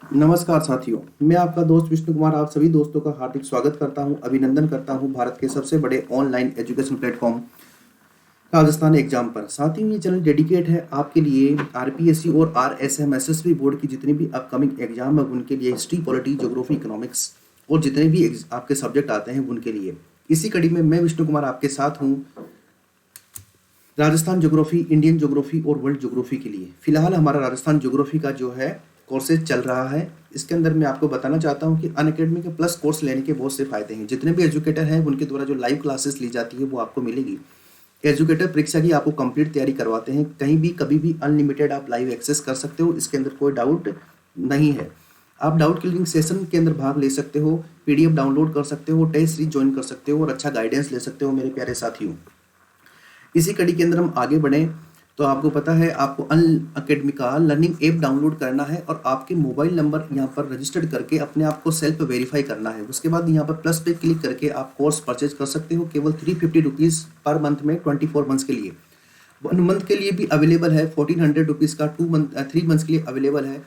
नमस्कार साथियों, मैं आपका दोस्त विष्णु कुमार आप सभी दोस्तों का हार्दिक स्वागत करता हूं, अभिनंदन करता हूं भारत के सबसे बड़े online education platform Rajasthan exam पर। साथियों, ये चैनल डेडिकेट है आपके लिए आरपीएससी और आरएसएम एसएसबी बोर्ड की जितनी भी अपकमिंग एग्जाम है उनके लिए हिस्ट्री, पॉलिटी, ज्योग्राफी, इकोनॉमिक्स और जितने भी आपके सब्जेक्ट आते हैं उनके लिए। इसी कड़ी में मैं विष्णु कुमार आपके साथ हूँ राजस्थान ज्योग्राफी, इंडियन ज्योग्राफी और वर्ल्ड ज्योग्राफी के लिए। फिलहाल हमारा राजस्थान ज्योग्राफी का जो है कोर्सेज चल रहा है। इसके अंदर मैं आपको बताना चाहता हूं कि अनअकैडमी के प्लस कोर्स लेने के बहुत से फायदे हैं। जितने भी एजुकेटर हैं उनके द्वारा जो लाइव क्लासेस ली जाती है वो आपको मिलेगी। एजुकेटर परीक्षा की आपको कंप्लीट तैयारी करवाते हैं, कहीं भी कभी भी अनलिमिटेड आप लाइव एक्सेस कर सकते हो, इसके अंदर कोई डाउट नहीं है। आप डाउट क्लियरिंग सेशन के अंदर भाग ले सकते हो, पीडीएफ डाउनलोड कर सकते हो, टेस्ट सीरीज ज्वाइन कर सकते हो और अच्छा गाइडेंस ले सकते हो मेरे प्यारे साथियों। इसी कड़ी के अंदर हम आगे बढ़े तो आपको पता है आपको अन अकेडमी का लर्निंग ऐप डाउनलोड करना है और आपके मोबाइल नंबर यहाँ पर रजिस्टर्ड करके अपने आप को सेल्फ वेरीफाई करना है। उसके बाद यहाँ पर प्लस पे क्लिक करके आप कोर्स परचेज कर सकते हो केवल 350 रुपीज़ पर मंथ में 24 मंथ्स के लिए। 1 मंथ के लिए भी अवेलेबल है 1400 रुपीज़ का, 3 मंथ्स के लिए अवेलेबल है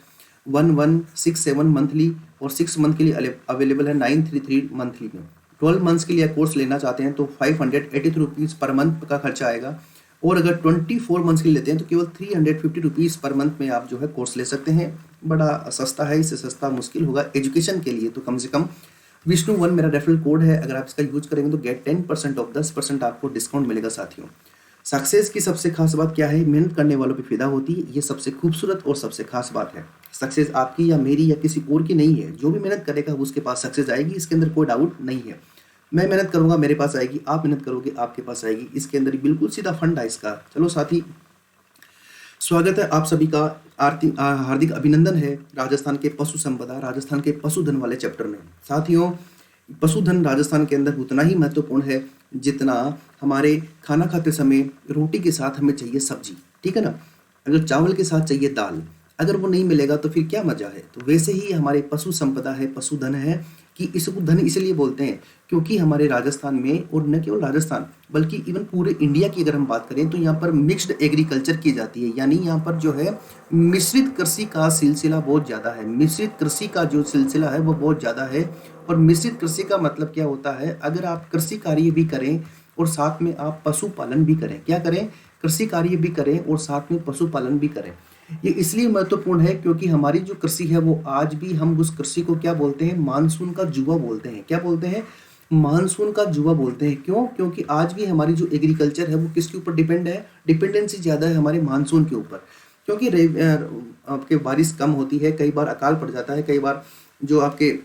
1167 मंथली और 6 मंथ के लिए अवेलेबल है 933 मंथली में। 12 मंथ्स के लिए कोर्स लेना चाहते हैं तो 583 रुपीज़ पर मंथ का खर्चा आएगा और अगर 24 मंथ्स के लिए लेते हैं तो केवल 350 रुपीज़ पर मंथ में आप जो है कोर्स ले सकते हैं। बड़ा सस्ता है, इससे सस्ता मुश्किल होगा एजुकेशन के लिए। तो कम से कम विष्णु 1 मेरा रेफरल कोड है, अगर आप इसका यूज करेंगे तो गेट 10% ऑफ 10% आपको डिस्काउंट मिलेगा। साथियों, सक्सेस की सबसे खास बात क्या है? मेहनत करने वालों पे फिदा होती है, ये सबसे खूबसूरत और सबसे खास बात है। सक्सेस आपकी या मेरी या किसी और की नहीं है, जो भी मेहनत करेगा उसके पास सक्सेस आएगी, इसके अंदर कोई डाउट नहीं है। मैं मेहनत करूंगा मेरे पास आएगी, आप मेहनत करोगे आपके पास आएगी, इसके अंदर बिल्कुल सीधा फंड है इसका। चलो साथी, स्वागत है आप सभी का। हार्दिक अभिनंदन है राजस्थान के पशु संपदा, राजस्थान के पशुधन वाले चैप्टर में। साथियों, पशुधन राजस्थान के अंदर उतना ही महत्वपूर्ण है जितना हमारे खाना खाते समय रोटी के साथ हमें चाहिए सब्जी, ठीक है ना। अगर चावल के साथ चाहिए दाल, अगर वो नहीं मिलेगा तो फिर क्या मजा है। तो वैसे ही हमारे पशु संपदा है, पशुधन है कि इसको धन इसलिए बोलते हैं क्योंकि हमारे राजस्थान में, और न केवल राजस्थान बल्कि इवन पूरे इंडिया की अगर हम बात करें तो यहाँ पर मिक्स्ड एग्रीकल्चर की जाती है। यानी यहाँ पर जो है मिश्रित कृषि का सिलसिला बहुत ज़्यादा है। मिश्रित कृषि का जो सिलसिला है वो बहुत ज़्यादा है। और मिश्रित कृषि का मतलब क्या होता है? अगर आप कृषि कार्य भी करें और साथ में आप पशुपालन भी करें। क्या करें? कृषि कार्य भी करें और साथ में पशुपालन भी करें। ये इसलिए महत्वपूर्ण है क्योंकि हमारी जो कृषि है वो आज भी, हम उस कृषि को क्या बोलते हैं? मानसून का जुआ बोलते हैं। क्या बोलते हैं? मानसून का जुआ बोलते हैं। क्यों? क्योंकि आज भी हमारी जो एग्रीकल्चर है वो किसके ऊपर डिपेंड है? डिपेंडेंसी ज़्यादा है हमारे मानसून के ऊपर। क्योंकि आपके बारिश कम होती है, कई बार अकाल पड़ जाता है, कई बार जो आपके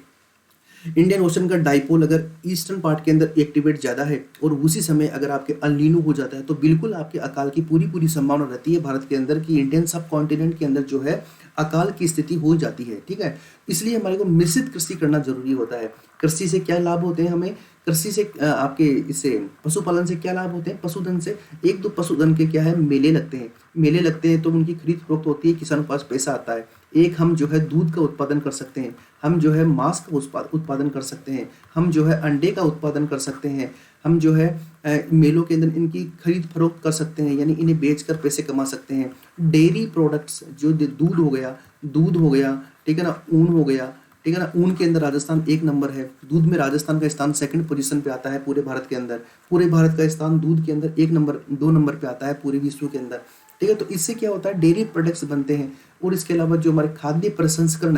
इंडियन ओशन का डाइपोल अगर ईस्टर्न पार्ट के अंदर एक्टिवेट ज़्यादा है और उसी समय अगर आपके अल नीनो हो जाता है तो बिल्कुल आपके अकाल की पूरी संभावना रहती है भारत के अंदर कि इंडियन सब कॉन्टिनेंट के अंदर जो है अकाल की स्थिति हो जाती है। ठीक है, इसलिए हमारे को मिश्रित कृषि करना जरूरी होता है। कृषि से क्या लाभ होते हैं हमें? कृषि से आपके इससे पशुपालन से क्या लाभ होते हैं? पशुधन से एक दो पशुधन के क्या है, मेले लगते हैं। मेले लगते हैं तो उनकी खरीद फरोख्त होती है, किसानों के पास पैसा आता है। एक हम जो है दूध का उत्पादन कर सकते हैं, हम जो है मांस का उत्पादन कर सकते हैं, हम जो है अंडे का उत्पादन कर सकते हैं, हम जो है मेलों के अंदर इनकी खरीद फरोख्त कर सकते हैं, यानी इन्हें बेचकर पैसे कमा सकते हैं। डेयरी प्रोडक्ट्स जो दूध हो गया, ठीक है ना, ऊन हो गया, ठीक है ना। ऊन के अंदर राजस्थान 1 नंबर है, दूध में राजस्थान का स्थान 2nd पोजीशन पे आता है पूरे भारत के अंदर। पूरे भारत का स्थान दूध के अंदर 1 नंबर 2 नंबर पे आता है पूरे विश्व के अंदर। ठीक है, तो इससे क्या होता है? डेयरी प्रोडक्ट्स बनते हैं। और इसके अलावा जो हमारे खाद्य प्रसंस्करण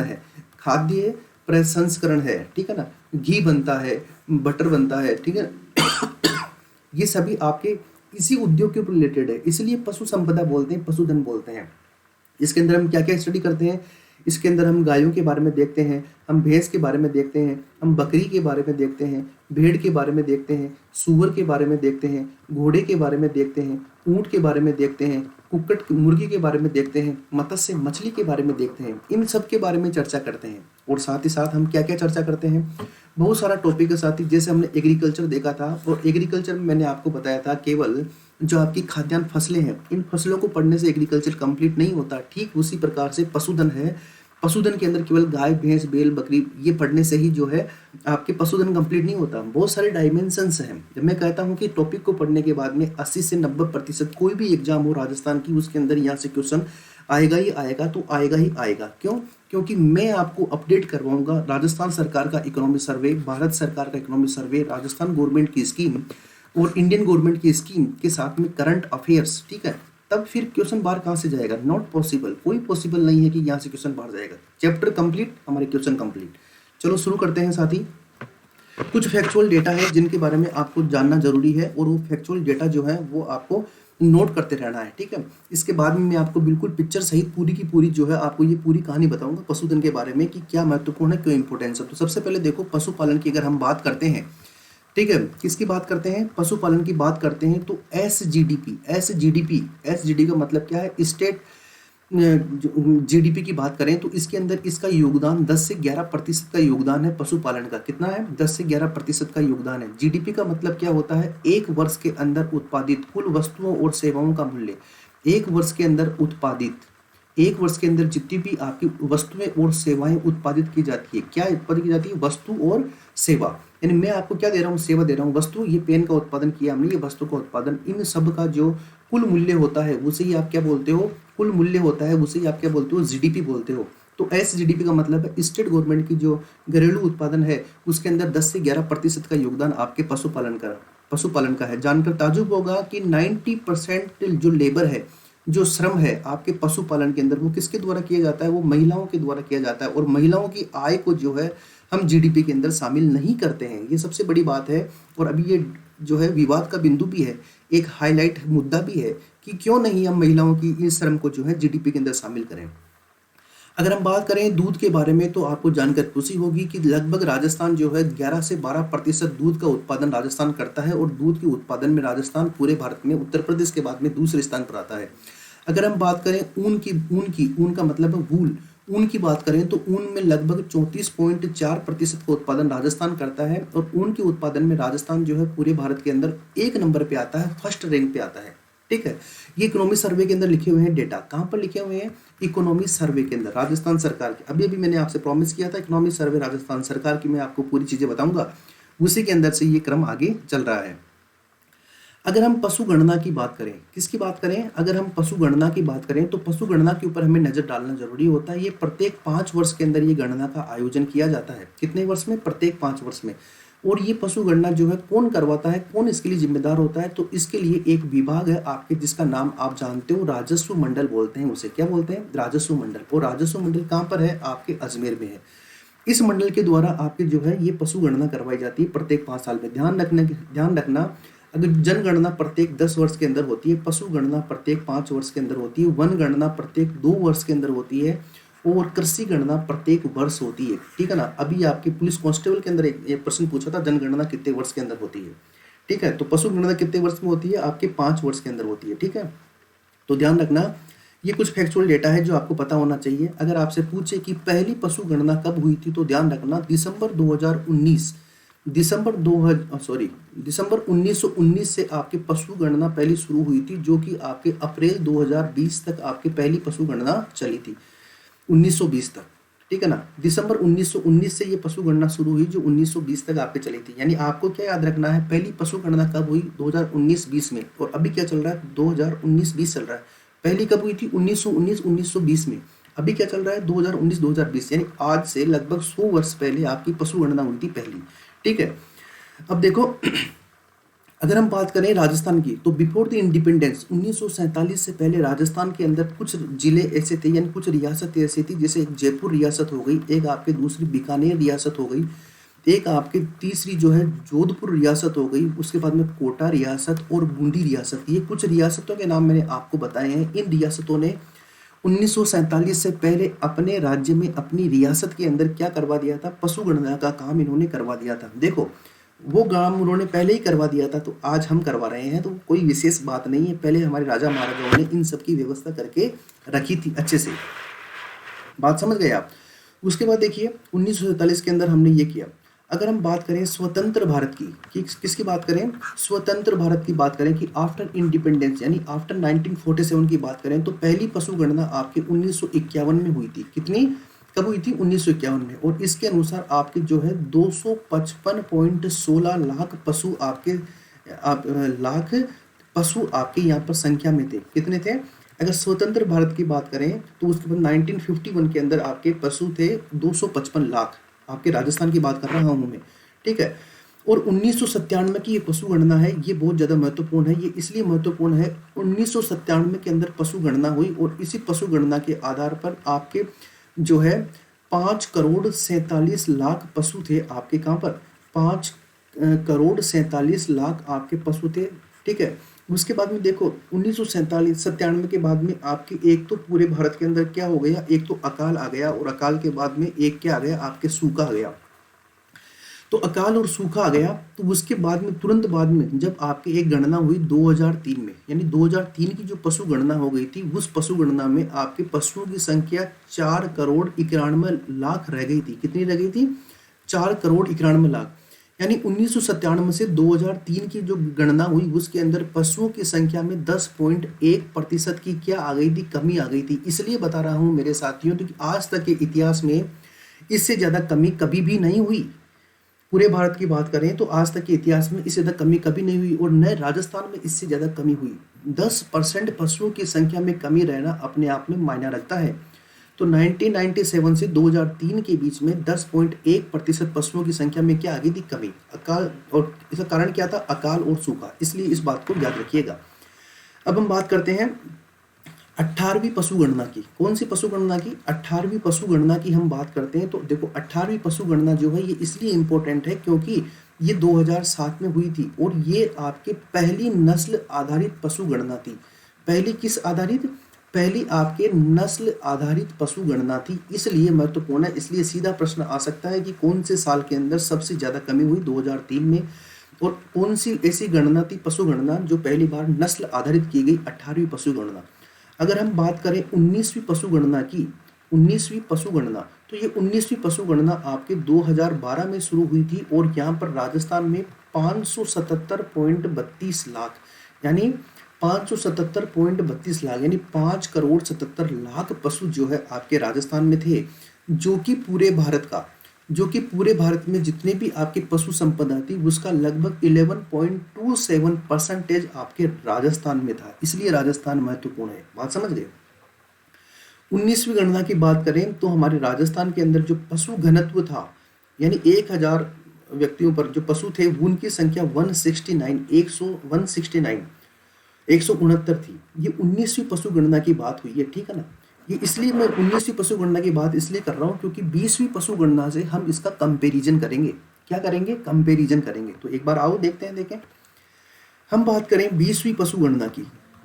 है, ठीक है ना, घी बनता है, बटर बनता है, ठीक है। ये सभी आपके इसी उद्योग के ऊपर रिलेटेड है, इसलिए पशु संपदा बोलते हैं, पशुधन बोलते हैं। इसके अंदर हम क्या क्या स्टडी करते हैं? इसके अंदर हम गायों के बारे में देखते हैं, हम भैंस के बारे में देखते हैं, हम बकरी के बारे में देखते हैं, भेड़ के बारे में देखते हैं, सूअर के बारे में देखते हैं, घोड़े के बारे में देखते हैं, ऊँट के बारे में देखते हैं, कुक्कट मुर्गी के बारे में देखते हैं, मत्स्य मछली के बारे में देखते हैं। इन सब के बारे में चर्चा करते हैं। और साथ ही साथ हम क्या क्या चर्चा करते हैं? बहुत सारा टॉपिक है साथ ही। जैसे हमने एग्रीकल्चर देखा था, और एग्रीकल्चर में मैंने आपको बताया था केवल जो आपकी खाद्यान्न फसलें हैं, इन फसलों को पढ़ने से एग्रीकल्चर कंप्लीट नहीं होता। ठीक उसी प्रकार से पशुधन है, पशुधन के अंदर केवल गाय भैंस बैल बकरी ये पढ़ने से ही जो है आपके पशुधन कंप्लीट नहीं होता। बहुत सारे डायमेंशंस हैं। जब मैं कहता हूँ कि टॉपिक को पढ़ने के बाद में 80 से 90% कोई भी एग्जाम हो राजस्थान की, उसके अंदर यहाँ से क्वेश्चन आएगा ही आएगा, तो आएगा ही आएगा। क्यों? क्योंकि मैं आपको अपडेट करवाऊंगा राजस्थान सरकार का इकोनॉमी सर्वे, भारत सरकार का इकोनॉमी सर्वे, राजस्थान गवर्नमेंट की स्कीम और इंडियन गवर्नमेंट की स्कीम के साथ में करंट अफेयर्स, ठीक है। तब फिर क्वेश्चन बाहर कहाँ से जाएगा? नॉट पॉसिबल, कोई पॉसिबल नहीं है कि यहाँ से क्वेश्चन बाहर जाएगा। चैप्टर कंप्लीट, हमारे क्वेश्चन कंप्लीट। चलो शुरू करते हैं साथी। कुछ फैक्चुअल डेटा है जिनके बारे में आपको जानना जरूरी है, और वो फैक्चुअल डेटा जो है वो आपको नोट करते रहना है, ठीक है। इसके बाद में मैं आपको बिल्कुल पिक्चर सहित पूरी की पूरी जो है आपको ये पूरी कहानी बताऊंगा पशुधन के बारे में कि क्या महत्वपूर्ण है, क्यों इंपॉर्टेंस है। तो सबसे पहले देखो, पशुपालन की अगर हम बात करते हैं, ठीक है, किसकी बात करते हैं? पशुपालन की बात करते हैं तो एसजीडीपी का मतलब क्या है? स्टेट जीडीपी की बात करें तो इसके अंदर इसका योगदान 10 से 11% का योगदान है पशुपालन का। कितना है? 10 से 11% का योगदान है। जीडीपी का मतलब क्या होता है? एक वर्ष के अंदर उत्पादित कुल वस्तुओं और सेवाओं का मूल्य। एक वर्ष के अंदर उत्पादित, एक वर्ष के अंदर जितनी भी आपकी वस्तुएं और सेवाएं उत्पादित की जाती है, क्या उत्पादित की जाती है? वस्तु और सेवा। यानी मैं आपको क्या दे रहा हूँ? सेवा दे रहा हूँ। वस्तु, ये पेन का उत्पादन किया हमने, ये वस्तु का उत्पादन, इन सब का जो कुल मूल्य होता है उसे ही आप क्या बोलते हो? कुल मूल्य होता है, उसे ही आप क्या बोलते हो? जीडीपी बोलते हो। तो एसजीडीपी का मतलब है स्टेट गवर्नमेंट की जो घरेलू उत्पादन है उसके अंदर 10 से 11% का योगदान आपके पशुपालन का है। जानकर ताजुब होगा कि 90% जो लेबर है, जो श्रम है आपके पशुपालन के अंदर, वो किसके द्वारा किया जाता है? वो महिलाओं के द्वारा किया जाता है। और महिलाओं की आय को जो है हम जीडीपी के अंदर शामिल नहीं करते हैं, ये सबसे बड़ी बात है। और अभी ये जो है विवाद का बिंदु भी है, एक हाईलाइट मुद्दा भी है कि क्यों नहीं हम महिलाओं की इस श्रम को जो है जीडीपी के अंदर शामिल करें। अगर हम बात करें दूध के बारे में तो आपको जानकर खुशी होगी कि लगभग राजस्थान जो है 11 से 12% दूध का उत्पादन राजस्थान करता है, और दूध के उत्पादन में राजस्थान पूरे भारत में उत्तर प्रदेश के बाद में दूसरे स्थान पर आता है। अगर हम बात करें ऊन का मतलब है वूल, ऊन की बात करें तो ऊन में लगभग 34.4% का उत्पादन राजस्थान करता है, और ऊन के उत्पादन में राजस्थान जो है पूरे भारत के अंदर 1 नंबर पे आता है, फर्स्ट रैंक पे आता है, ठीक है। ये इकोनॉमी सर्वे के अंदर लिखे हुए हैं डेटा। कहाँ पर लिखे हुए हैं? इकोनॉमी सर्वे के अंदर, राजस्थान सरकार के। अभी मैंने आपसे प्रॉमिस किया था इकोनॉमी सर्वे राजस्थान सरकार की, मैं आपको पूरी चीजें बताऊंगा, उसी के अंदर से ये क्रम आगे चल रहा है। अगर हम पशु गणना की बात करें, किसकी बात करें? अगर हम पशु गणना की बात करें तो पशु गणना के ऊपर हमें नजर डालना जरूरी होता है। ये प्रत्येक 5 वर्ष के अंदर ये गणना का आयोजन किया जाता है। कितने वर्ष में? प्रत्येक 5 वर्ष में। और ये पशु गणना जो है कौन करवाता है, कौन इसके लिए जिम्मेदार होता है? तो इसके लिए एक विभाग है आपके, जिसका नाम आप जानते हो, राजस्व मंडल बोलते हैं उसे। क्या बोलते हैं? राजस्व मंडल। और राजस्व मंडल कहाँ पर है? आपके अजमेर में है। इस मंडल के द्वारा आपके जो है ये पशु गणना करवाई जाती है प्रत्येक 5 साल में। ध्यान रखना, अगर जनगणना प्रत्येक 10 वर्ष के अंदर होती है, पशु गणना प्रत्येक 5 वर्ष के अंदर होती है, वन गणना प्रत्येक 2 वर्ष के अंदर होती है, और कृषि गणना प्रत्येक वर्ष होती है, ठीक है ना। अभी आपके पुलिस कांस्टेबल के अंदर एक प्रश्न पूछा था, जनगणना कितने वर्ष के अंदर होती है, ठीक है। तो पशु गणना कितने वर्ष में होती है? आपके 5 वर्ष के अंदर होती है, ठीक है। तो ध्यान रखना, ये कुछ फैक्चुअल डेटा है जो आपको पता होना चाहिए। अगर आपसे पूछे कि पहली पशु गणना कब हुई थी, तो ध्यान रखना दिसंबर 1919 से आपकी पशु गणना पहली शुरू हुई थी, जो कि आपके अप्रैल 2020 तक आपकी पहली पशु गणना चली थी, 1920 तक, ठीक है ना। दिसंबर 1919 से ये पशु गणना शुरू हुई, जो 1920 तक आपके चली थी। यानी आपको क्या याद रखना है? पहली पशु गणना कब हुई? 2019-20 में। और अभी क्या चल रहा है? 2019-20 चल रहा है। पहली कब हुई थी? 1919-1920 में। अभी क्या चल रहा है? 2019-2020। यानी आज से लगभग 100 वर्ष पहले आपकी पशु गणना हुई थी पहली, ठीक है। अब देखो, अगर हम बात करें राजस्थान की, तो बिफोर द इंडिपेंडेंस 1947 से पहले राजस्थान के अंदर कुछ जिले ऐसे थे, यानी कुछ रियासतें ऐसी थी, जैसे एक जयपुर रियासत हो गई, एक आपके दूसरी बीकानेर रियासत हो गई, एक आपके तीसरी जो है जोधपुर रियासत हो गई, उसके बाद में कोटा रियासत और बूंदी रियासत। ये कुछ रियासतों के नाम मैंने आपको बताए हैं। इन रियासतों ने 1947 से पहले अपने राज्य में, अपनी रियासत के अंदर क्या करवा दिया था? पशु गणना का काम इन्होंने करवा दिया था। देखो, वो काम उन्होंने पहले ही करवा दिया था, तो आज हम करवा रहे हैं, तो कोई विशेष बात नहीं है। पहले हमारे राजा महाराजाओं ने इन सब की व्यवस्था करके रखी थी अच्छे से। बात समझ गए आप? उसके बाद देखिए 1947 के अंदर हमने ये किया। अगर हम बात करें स्वतंत्र भारत की, किसकी बात करें? स्वतंत्र भारत की बात करें कि आफ्टर इंडिपेंडेंस, यानी आफ्टर 1947 की बात करें, तो पहली पशु गणना आपके 1951 में हुई थी। कितनी? कब हुई थी? 1951 में। और इसके अनुसार आपके जो है 255.16 लाख पशु आपके लाख पशु आपके यहाँ पर संख्या में थे। कितने थे? अगर स्वतंत्र भारत की बात करें तो उसके बाद 1951 के अंदर आपके पशु थे 255 लाख, आपके राजस्थान की बात कर रहा हूँ मैं, ठीक है। और 1997 की ये पशु गणना है, ये बहुत ज़्यादा महत्वपूर्ण है। ये इसलिए महत्वपूर्ण है, 1997 के अंदर पशु गणना हुई और इसी पशु गणना के आधार पर आपके जो है 5 करोड़ 47 लाख पशु थे आपके, कहाँ पर 5 करोड़ 47 लाख आपके पशु थे, ठीक है। उसके बाद में देखो 1997 के बाद में आपकी एक तो पूरे भारत के अंदर क्या हो गया, एक तो अकाल आ गया और अकाल के बाद में एक क्या आ गया, आपके सूखा आ गया। तो अकाल और सूखा आ गया, तो उसके बाद में तुरंत बाद में जब आपकी एक गणना हुई 2003 में, यानी 2003 की जो पशु गणना हो गई थी, उस पशु गणना में आपके पशुओं की संख्या 4 करोड़ 91 लाख रह गई थी। कितनी रह गई थी? 4 करोड़ 91 लाख। यानी 1997 से 2003 की जो गणना हुई उसके अंदर पशुओं की संख्या में 10.1% की क्या आ गई थी, कमी आ गई थी। इसलिए बता रहा हूं मेरे साथियों, तो कि आज तक के इतिहास में इससे ज्यादा कमी कभी भी नहीं हुई। पूरे भारत की बात करें तो आज तक के इतिहास में इससे ज्यादा कमी कभी नहीं हुई और न राजस्थान में इससे ज्यादा कमी हुई। 10% पशुओं की संख्या में कमी रहना अपने आप में मायना रखता है। तो 1997 से 2003 के बीच में 10.1% पशुओं की संख्या में क्या आ गई थी, कमी। अकाल, और इसका कारण क्या था, अकाल और सूखा। इसलिए इस बात को याद रखिएगा। अब हम बात करते हैं 18वीं पशु गणना की। कौन सी पशु गणना की? 18वीं पशु गणना की हम बात करते हैं तो देखो 18वीं पशु गणना जो है ये इसलिए इंपॉर्टेंट है क्योंकि ये 2007 में हुई थी और ये आपके पहली नस्ल आधारित पशु गणना थी। पहली किस आधारित? पहली आपके नस्ल आधारित पशु गणना थी, इसलिए महत्वपूर्ण है। इसलिए सीधा प्रश्न आ सकता है कि कौन से साल के अंदर सबसे ज्यादा कमी हुई, 2003 में। और कौन सी ऐसी गणना थी, पशु गणना, जो पहली बार नस्ल आधारित की गई, 18वीं पशु गणना। अगर हम बात करें 19वीं पशु गणना की, 19वीं पशु गणना, तो ये 19वीं पशु गणना आपके 2012 में शुरू हुई थी और यहाँ पर राजस्थान में 577.32 लाख, यानी 577.32 लाख, यानी 5 करोड़ 77 लाख पशु जो है आपके राजस्थान में थे, जो कि पूरे भारत में जितने भी आपके पशु संपदा थी उसका लगभग 11.27% आपके राजस्थान में था। इसलिए राजस्थान महत्वपूर्ण है। बात समझ गए? 19वीं गणना की बात करें तो हमारे राजस्थान के अंदर जो पशु घनत्व था, यानी 1000 व्यक्तियों पर जो पशु थे उनकी संख्या 169 थी। ये 19वीं पशु गणना की बात हुई है, ठीक है ना। ये इसलिए मैं 19वीं पशु गणना की बात इसलिए कर रहा हूँ क्योंकि 20वीं पशु गणना से हम इसका कंपैरिजन करेंगे। क्या करेंगे? कंपैरिजन करेंगे। तो एक बार आओ देखते हैं। देखें, हम बात करें 20वीं पशु गणना की,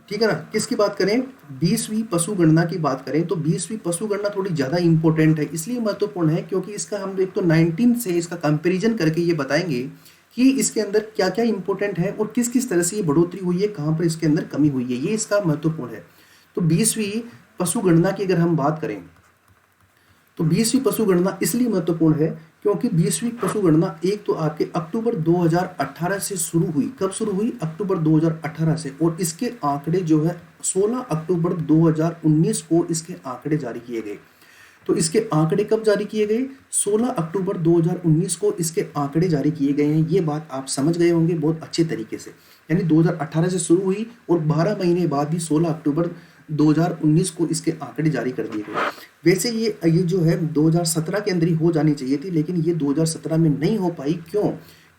ठीक है ना। किसकी बात करें? 20वीं पशु गणना की बात करें तो 20वीं पशु गणना थोड़ी ज्यादा इंपॉर्टेंट है। इसलिए महत्वपूर्ण है क्योंकि इसका हम एक तो 19 से इसका कंपेरिजन करके ये बताएंगे कि इसके अंदर क्या क्या इंपॉर्टेंट है और किस किस तरह से ये बढ़ोतरी हुई है, कहाँ पर इसके अंदर कमी हुई है, ये इसका महत्वपूर्ण है। तो 20वीं पशु गणना की अगर हम बात करें तो 20वीं पशु गणना इसलिए महत्वपूर्ण है क्योंकि 20वीं पशु गणना एक तो आपके अक्टूबर 2018 से शुरू हुई। कब शुरू हुई? अक्टूबर 2018 से। और इसके आंकड़े जो है 16 अक्टूबर 2019 को इसके आंकड़े जारी किए गए। तो इसके आंकड़े कब जारी किए गए? 16 अक्टूबर 2019 को इसके आंकड़े जारी किए गए हैं। ये बात आप समझ गए होंगे बहुत अच्छे तरीके से। यानी 2018 से शुरू हुई और 12 महीने बाद ही 16 अक्टूबर 2019 को इसके आंकड़े जारी कर दिए गए। वैसे ये जो है 2017 के अंदर ही हो जानी चाहिए थी, लेकिन ये 2017 में नहीं हो पाई। क्यों?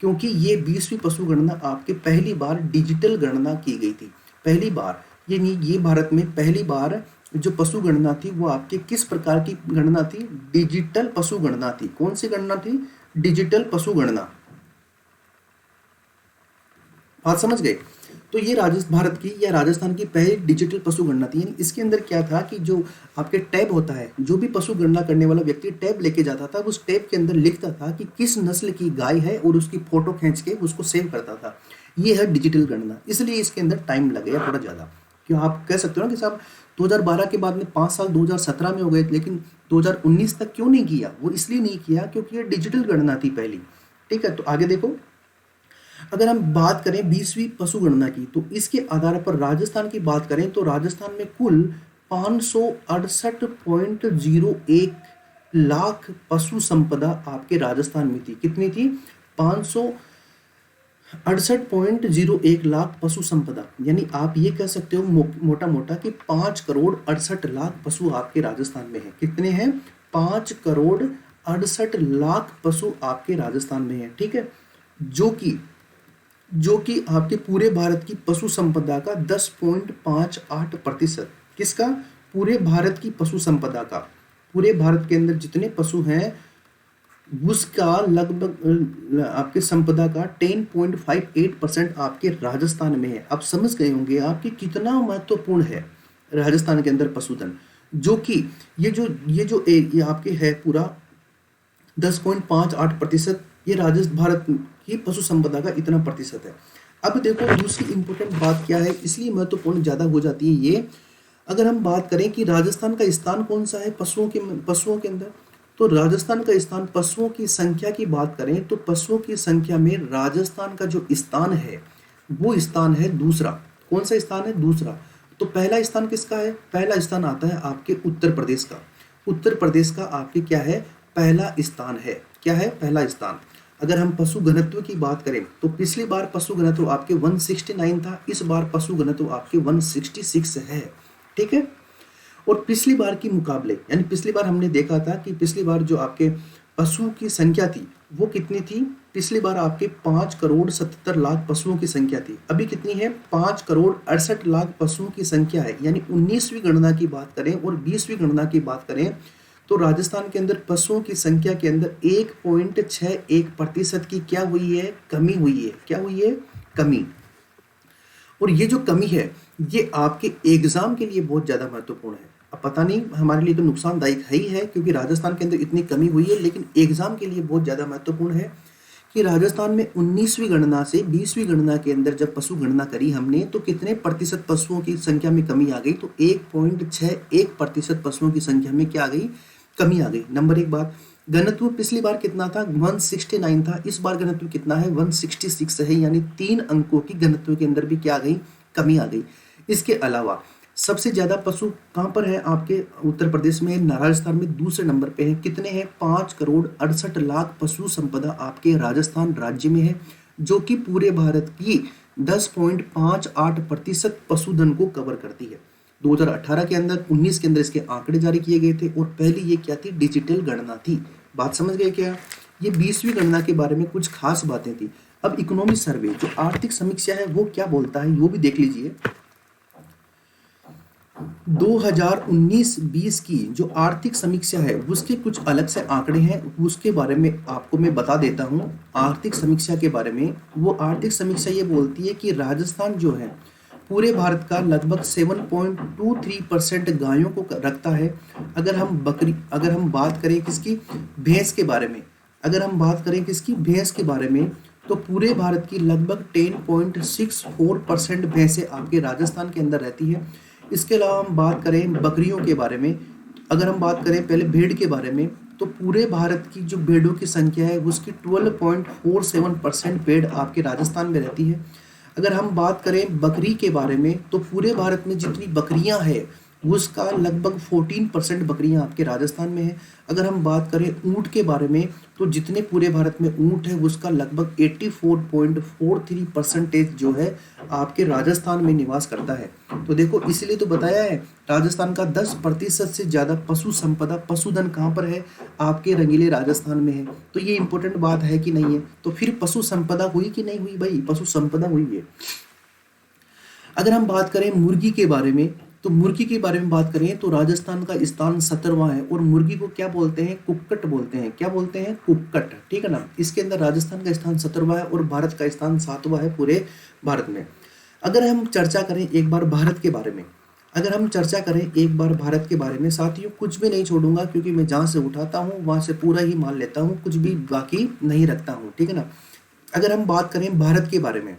क्योंकि ये 20वीं पशु गणना आपके पहली बार डिजिटल गणना की गई थी। पहली बार, ये भारत में पहली बार जो पशु गणना थी वो आपके किस प्रकार की गणना थी? डिजिटल पशु गणना थी। कौन सी गणना थी? डिजिटल पशु गणना। बात समझ गए? तो ये भारत की या राजस्थान की पहली डिजिटल पशु गणना थी। यानी इसके अंदर क्या था कि जो आपके टैब होता है, जो भी पशु गणना करने वाला व्यक्ति टैब लेके जाता था, उस टैब के अंदर लिखता था कि किस नस्ल की गाय है और उसकी फोटो खींच के उसको सेव करता था। ये है डिजिटल गणना। इसलिए इसके अंदर टाइम लगेगा थोड़ा ज्यादा। क्यों? आप कह सकते हो ना कि साहब 2012 के बाद में 5 साल 2017 में हो गए, लेकिन 2019 तक क्यों नहीं किया? वो इसलिए नहीं किया क्योंकि ये डिजिटल गणना थी पहली। ठीक है, तो आगे देखो, अगर हम बात करें 20वीं पशु गणना की तो इसके आधार पर राजस्थान की बात करें तो राजस्थान में कुल 568.01 लाख पशु संपदा आपके राजस्थान में थी। कितनी थी? 68.01 लाख पशु संपदा, यानी आप ये कह सकते हो मोटा मोटा कि 5 करोड़ 68 लाख पशु आपके राजस्थान में है। कितने हैं? 5 करोड़ 68 लाख पशु आपके राजस्थान में है। ठीक है, जो कि आपके पूरे भारत की पशु संपदा का 10.58%। किसका? पूरे भारत की पशु संपदा का, पूरे भारत के अंदर जितने पशु हैं उसका लगभग आपके संपदा का 10.58% आपके राजस्थान में है। आप समझ गए होंगे आपकी कितना महत्वपूर्ण है राजस्थान के अंदर पशुधन, जो कि ये आपके है पूरा 10.58%, ये राजस्थान भारत की पशु संपदा का इतना प्रतिशत है। अब देखो दूसरी इंपॉर्टेंट बात क्या है, इसलिए महत्वपूर्ण ज़्यादा हो जाती है ये। अगर हम बात करें कि राजस्थान का स्थान कौन सा है पशुओं के अंदर, तो राजस्थान का स्थान पशुओं की संख्या की बात करें तो पशुओं की संख्या में राजस्थान का जो स्थान है वो स्थान है दूसरा। कौन सा स्थान है? दूसरा। तो पहला स्थान किसका है? पहला स्थान आता है आपके उत्तर प्रदेश का। उत्तर प्रदेश का आपके क्या है? पहला स्थान है। क्या है? पहला स्थान। अगर हम पशु घनत्व की बात करें तो पिछली बार पशु घनत्व आपके 169 था, इस बार पशु घनत्व आपके 166 है। ठीक है, और पिछली बार की मुकाबले, यानी पिछली बार हमने देखा था कि पिछली बार जो आपके पशु की संख्या थी वो कितनी थी? पिछली बार आपके 5 करोड़ 77 लाख पशुओं की संख्या थी। अभी कितनी है? 5 करोड़ 68 लाख पशुओं की संख्या है। यानी 19वीं गणना की बात करें और 20वीं गणना की बात करें तो राजस्थान के अंदर पशुओं की संख्या के अंदर 1.61% की क्या हुई है? कमी हुई है। क्या हुई है? कमी। और ये जो कमी है ये आपके एग्जाम के लिए बहुत ज़्यादा महत्वपूर्ण है। अब पता नहीं, हमारे लिए तो नुकसानदायक है ही है क्योंकि राजस्थान के अंदर इतनी कमी हुई है, लेकिन एग्जाम के लिए बहुत ज़्यादा महत्वपूर्ण है कि राजस्थान में 19वीं गणना से 20वीं गणना के अंदर जब पशु गणना करी हमने तो कितने प्रतिशत पशुओं की संख्या में कमी आ गई? तो 1.61% पशुओं की संख्या में क्या आ गई? कमी आ गई। नंबर एक बात, घनत्व पिछली बार कितना था? 169 था, इस बार घनत्व कितना है? 166 है, यानी 3 अंकों की घनत्व के अंदर भी क्या आ गई? कमी आ गई। इसके अलावा सबसे ज्यादा पशु कहाँ पर है? आपके उत्तर प्रदेश में, राजस्थान में दूसरे नंबर पे है। कितने हैं? 5 करोड़ 68 लाख पशु संपदा आपके राजस्थान राज्य में है, जो कि पूरे भारत की 10.58% पशुधन को कवर करती है। 2018 के अंदर 19 के अंदर इसके आंकड़े जारी किए गए थे और पहली ये क्या थी? डिजिटल गणना थी। बात समझ गए क्या? ये 20वीं गणना के बारे में कुछ खास बातें थी। अब इकोनॉमी सर्वे जो आर्थिक समीक्षा है वो क्या बोलता है वो भी देख लीजिए। 2019-20 की जो आर्थिक समीक्षा है उसके कुछ अलग से आंकड़े हैं, उसके बारे में आपको मैं बता देता हूं। आर्थिक समीक्षा के बारे में, वो आर्थिक समीक्षा ये बोलती है कि राजस्थान जो है पूरे भारत का लगभग 7.23% गायों को रखता है। अगर हम बात करें किसकी? भैंस के बारे में, अगर हम बात करें किसकी? भैंस के बारे में, तो पूरे भारत की लगभग 10.64% भैंसें आपके राजस्थान के अंदर रहती है। इसके अलावा हम बात करें बकरियों के बारे में, अगर हम बात करें पहले भेड़ के बारे में, तो पूरे भारत की जो भेड़ों की संख्या है उसकी 12.47% भेड़ आपके राजस्थान में रहती है। अगर हम बात करें बकरी के बारे में तो पूरे भारत में जितनी बकरियां हैं उसका लगभग 14% बकरियां आपके राजस्थान में है। अगर हम बात करें ऊंट के बारे में तो जितने पूरे भारत में ऊंट है उसका लगभग 84.43% जो है आपके राजस्थान में निवास करता है। तो देखो इसलिए तो बताया है राजस्थान का 10% से ज़्यादा पशु संपदा, पशुधन कहाँ पर है? आपके रंगीले राजस्थान में है। तो ये इंपॉर्टेंट बात है कि नहीं है? तो फिर पशु संपदा हुई कि नहीं हुई भाई? पशु संपदा हुई है। अगर हम बात करें मुर्गी के बारे में, तो मुर्गी के बारे में बात करें तो राजस्थान का स्थान 17वां है और मुर्गी को क्या बोलते हैं? कुक्कट बोलते हैं। क्या बोलते हैं? कुक्कट। ठीक है ना, इसके अंदर राजस्थान का स्थान 17वां है और भारत का स्थान 7वां है पूरे भारत में। अगर हम चर्चा करें एक बार भारत के बारे में, अगर हम चर्चा करें एक बार भारत के बारे में, साथियों कुछ भी नहीं छोड़ूंगा क्योंकि मैं जहाँ से उठाता हूँ वहाँ से पूरा ही मान लेता हूँ, कुछ भी बाकी नहीं रखता हूँ। ठीक है ना। अगर हम बात करें भारत के बारे में,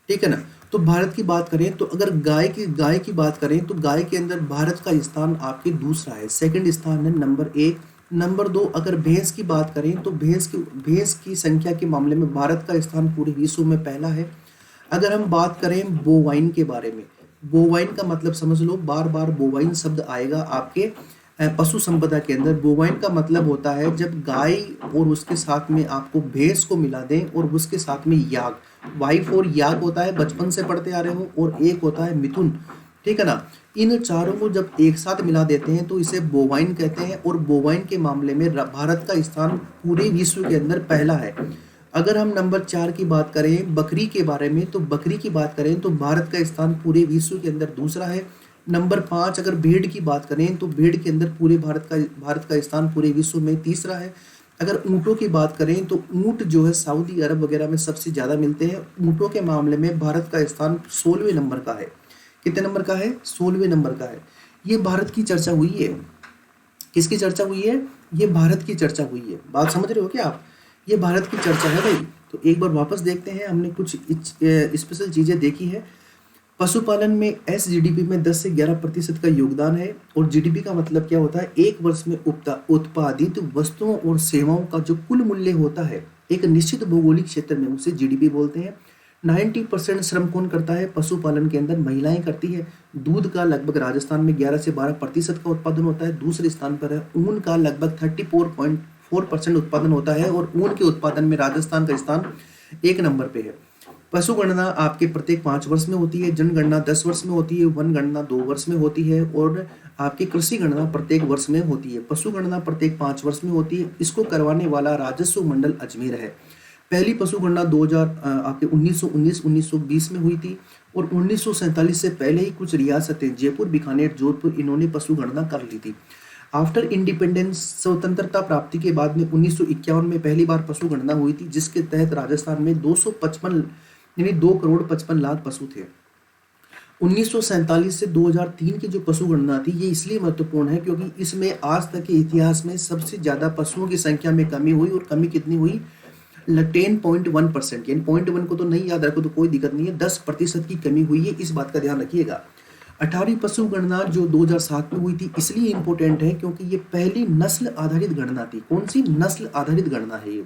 ठीक है ना, तो भारत की बात करें तो अगर गाय की बात करें तो गाय के अंदर भारत का स्थान आपके दूसरा है, सेकंड स्थान है, नंबर 1। नंबर 2 अगर भैंस की बात करें तो भैंस की संख्या के मामले में भारत का स्थान पूरे विश्व में पहला है। अगर हम बात करें बोवाइन के बारे में, बोवाइन का मतलब समझ लो, बार बार बोवाइन शब्द आएगा आपके पशु संपदा के अंदर बोवाइन का मतलब होता है जब गाय और उसके साथ में आपको भैंस को मिला दें और उसके साथ में याक, वाइफ और याक होता है, बचपन से पढ़ते आ रहे हो, और एक होता है मिथुन, ठीक है ना। इन चारों को जब एक साथ मिला देते हैं तो इसे बोवाइन कहते हैं। और बोवाइन के मामले में भारत का स्थान पूरे विश्व के अंदर पहला है। अगर हम नंबर 4 की बात करें बकरी के बारे में, तो बकरी की बात करें तो भारत का स्थान पूरे विश्व के अंदर दूसरा है। नंबर 5 अगर भेड़ की बात करें तो भेड़ के अंदर पूरे भारत का स्थान पूरे विश्व में तीसरा है। अगर ऊँटों की बात करें तो ऊँट जो है सऊदी अरब वगैरह में सबसे ज़्यादा मिलते हैं। ऊँटों के मामले में भारत का स्थान 16वें नंबर का है। कितने नंबर का है? 16वें नंबर का है। ये भारत की चर्चा हुई है। किसकी चर्चा हुई है? ये भारत की चर्चा हुई है। बात समझ रहे हो क्या आप? ये भारत की चर्चा है भाई। तो एक बार वापस देखते हैं, हमने कुछ स्पेशल चीज़ें देखी है। पशुपालन में एसजीडीपी में 10 से 11% का योगदान है। और जीडीपी का मतलब क्या होता है? एक वर्ष में उत्पादित वस्तुओं और सेवाओं का जो कुल मूल्य होता है एक निश्चित भौगोलिक क्षेत्र में, उसे जीडीपी बोलते हैं। 90% श्रम कौन करता है? पशुपालन के अंदर महिलाएं करती है। दूध का लगभग राजस्थान में 11 से 12% का उत्पादन होता है, दूसरे स्थान पर है। ऊन का लगभग 34.4% उत्पादन होता है और ऊन के उत्पादन में राजस्थान का स्थान 1 नंबर पे है। पशु गणना आपके प्रत्येक 5 वर्ष में होती है, जनगणना 10 वर्ष में होती है, वन गणना 2 वर्ष में होती है और आपकी कृषि गणना प्रत्येक वर्ष में होती है। पशु गणना प्रत्येक 5 वर्ष में होती है। इसको करवाने वाला राजस्व मंडल अजमेर है। पहली पशु गणना 1919-1920 में हुई थी और 1947 से पहले ही कुछ रियासतें जयपुर, बीकानेर, जोधपुर इन्होंने पशु गणना कर ली थी। आफ्टर इंडिपेंडेंस, स्वतंत्रता प्राप्ति के बाद में 1951 में पहली बार पशु गणना हुई थी, जिसके तहत राजस्थान में 255 यानी 2,55,00,000 पशु थे। 1947 से 2003 की जो पशु गणना थी ये इसलिए महत्वपूर्ण है क्योंकि इसमें आज तक के इतिहास में सबसे ज्यादा पशुओं की संख्या में कमी हुई। और कमी कितनी हुई? 10.1%, यानी 0.1 को तो नहीं याद रखो तो कोई दिक्कत नहीं है, 10% की कमी हुई है, इस बात का ध्यान रखिएगा। 18वीं पशु गणना जो 2007 में हुई थी इसलिए इंपॉर्टेंट है क्योंकि ये पहली नस्ल आधारित गणना थी। कौन सी? नस्ल आधारित गणना है ये।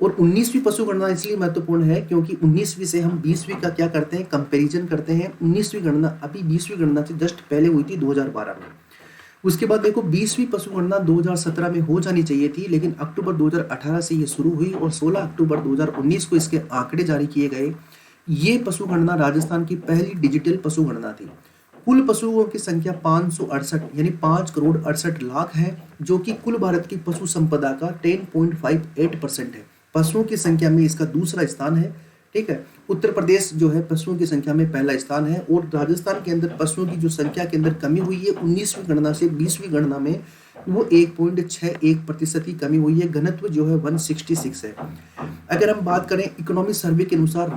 और 19वीं पशु गणना इसलिए महत्वपूर्ण है क्योंकि 19वीं से हम 20वीं का क्या करते हैं? कंपैरिजन करते हैं। 19वीं गणना अभी 20वीं गणना से जस्ट पहले हुई थी 2012 में। उसके बाद देखो 20वीं पशु गणना 2017 में हो जानी चाहिए थी, लेकिन अक्टूबर 2018 से ये शुरू हुई और 16 अक्टूबर 2019 को इसके आंकड़े जारी किए गए। ये पशु गणना राजस्थान की पहली डिजिटल पशु गणना थी। कुल पशुओं की संख्या 568 यानी 5,68,00,000 है, जो कि कुल भारत की पशु संपदा का 10.58% है। पशुओं की संख्या में इसका दूसरा स्थान है, ठीक है। उत्तर प्रदेश जो है पशुओं की संख्या में पहला स्थान है। और राजस्थान के अंदर पशुओं की जो संख्या के अंदर कमी हुई है 19वीं गणना से 20वीं गणना में, वो 1.61% की कमी हुई है। घनत्व जो है 166 है। अगर हम बात करें इकोनॉमिक सर्वे के अनुसार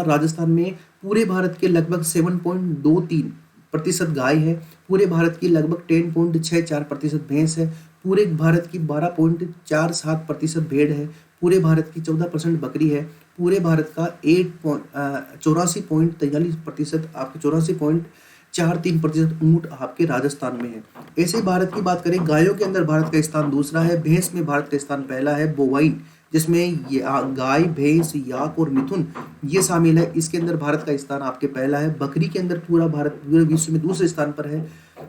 राजस्थान में पूरे भारत के लगभग 7.23% गाय है, पूरे भारत की लगभग 10.64% भैंस है, पूरे भारत की 12.47% भेड़ है, पूरे भारत की 14% बकरी है, पूरे भारत का 84.43% आपके 84.43% ऊँट आपके राजस्थान में है। ऐसे भारत की बात करें, गायों के अंदर भारत का स्थान दूसरा है, भैंस में भारत का स्थान पहला है। बोवाइन जिसमें ये गाय, भैंस, याक और मिथुन ये शामिल है, इसके अंदर भारत का स्थान आपके पहला है। बकरी के अंदर पूरा भारत पूरे विश्व में दूसरे स्थान पर है।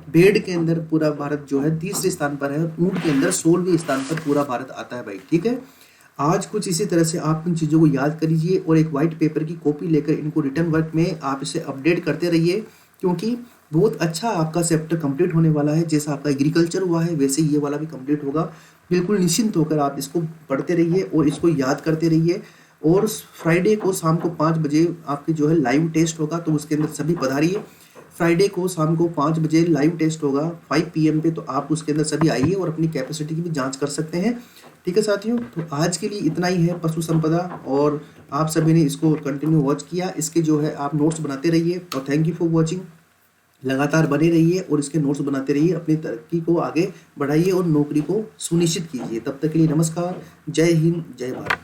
भेड़ के अंदर पूरा भारत जो है तीसरे स्थान पर है। ऊँट के अंदर 16वें स्थान पर पूरा भारत आता है भाई, ठीक है। आज कुछ इसी तरह से आप इन चीज़ों को याद करिए और एक व्हाइट पेपर की कॉपी लेकर इनको रिटर्न वर्क में आप इसे अपडेट करते रहिए, क्योंकि बहुत अच्छा आपका चैप्टर कंप्लीट होने वाला है। जैसा आपका एग्रीकल्चर हुआ है वैसे ये वाला भी कंप्लीट होगा। बिल्कुल निश्चिंत होकर आप इसको पढ़ते रहिए और इसको याद करते रहिए। और फ्राइडे को शाम को 5 बजे आपके जो है लाइव टेस्ट होगा, तो उसके अंदर सभी पधारिए। फ्राइडे को शाम को 5 बजे लाइव टेस्ट होगा 5 PM पे, तो आप उसके अंदर सभी आइए और अपनी कैपेसिटी की भी जांच कर सकते हैं, ठीक है साथियों। तो आज के लिए इतना ही है पशु संपदा, और आप सभी ने इसको कंटिन्यू वॉच किया। इसके जो है आप नोट्स बनाते रहिए और थैंक यू फॉर वॉचिंग। लगातार बने रहिए और इसके नोट्स बनाते रहिए, अपनी तरक्की को आगे बढ़ाइए और नौकरी को सुनिश्चित कीजिए। तब तक के लिए नमस्कार, जय हिंद, जय भारत।